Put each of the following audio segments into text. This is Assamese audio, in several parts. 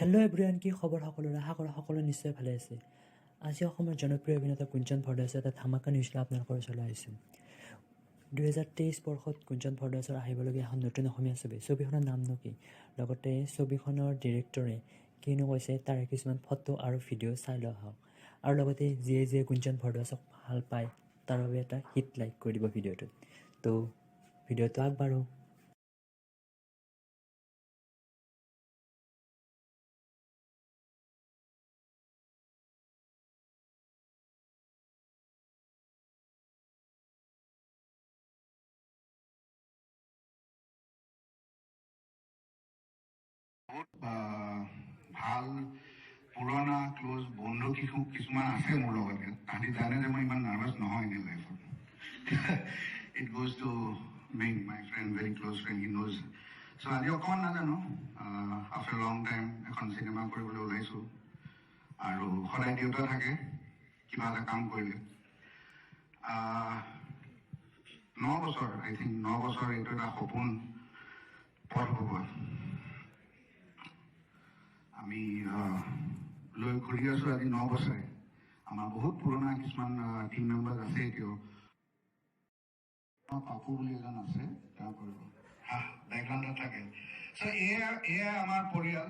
হেল্ল' এভৰিৱান, কি খবৰ সকলোৰে? আশা কৰা সকলো নিশ্চয় ভালে আছে। আজি অসমৰ জনপ্ৰিয় অভিনেতা কুঞ্চন ভৰদ্বাজৰ এটা ধামাকা নিউজ লৈ আপোনালোকৰ ওচৰলৈ আহিছোঁ। 2023 বৰ্ষত কুঞ্চন ভৰদ্বাজৰ আহিবলগীয়া এখন নতুন অসমীয়া ছবিখনৰ নামনো কি, লগতে ছবিখনৰ ডিৰেক্টৰে কিনো কৈছে তাৰে কিছুমান ফটো আৰু ভিডিঅ' চাই লোৱা হওক। আৰু লগতে যিয়ে কুঞ্চন ভৰদ্বাজক ভাল পায় তাৰ বাবে এটা হিট লাইক কৰি দিব ভিডিঅ'টোত। তো ভিডিঅ'টো আগবাঢ়ো। ভাল পুৰণা ক্লোজ বন্ধু কিছুমান আছে মোৰ লগতে। তাহাঁতি জানে যে মই ইমান নাৰ্ভাছ নহয় এনে লাইফত। It goes to being my friend, very close friend, he knows. চ' আজি অকণমান নাজানো, আফটাৰ লং টাইম এখন চিনেমা কৰিবলৈ ওলাইছোঁ। আৰু সদায় দেউতা থাকে কিবা এটা কাম কৰিলে। 9 বছৰ, আই থিংক 9 বছৰ এইটো এটা সপোন পথ হ'ব। আমি লৈ ঘূৰি আছোঁ আজি 9 বছৰে। আমাৰ বহুত পুৰণা কিছুমান টিম মেম্বাৰ আছে এতিয়াও। পাপু বুলি এজন আছে, তেওঁ কৰিব বেকগ্ৰাউণ্ডত থাকে। চ' এয়া আমাৰ পৰিয়াল।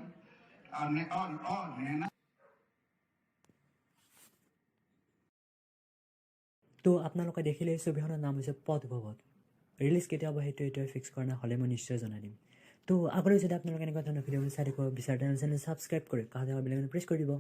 তো আপোনালোকে দেখিলে ছবিখনৰ নাম হৈছে পথভৱত। ৰিলিজ কেতিয়া হ'ব সেইটো এতিয়া ফিক্স কৰা নহ'লে মই নিশ্চয় জনাই দিম। তো আগলৈ যদি আপোনালোকে এনেকুৱা ধৰণৰ ভিডিঅ' চাই থাকিব বিচাৰে তেনেহ'লে চেনেল ছাবস্ক্ৰাইব কৰি কাষতে বেল আইকন প্ৰেছ কৰি দিব।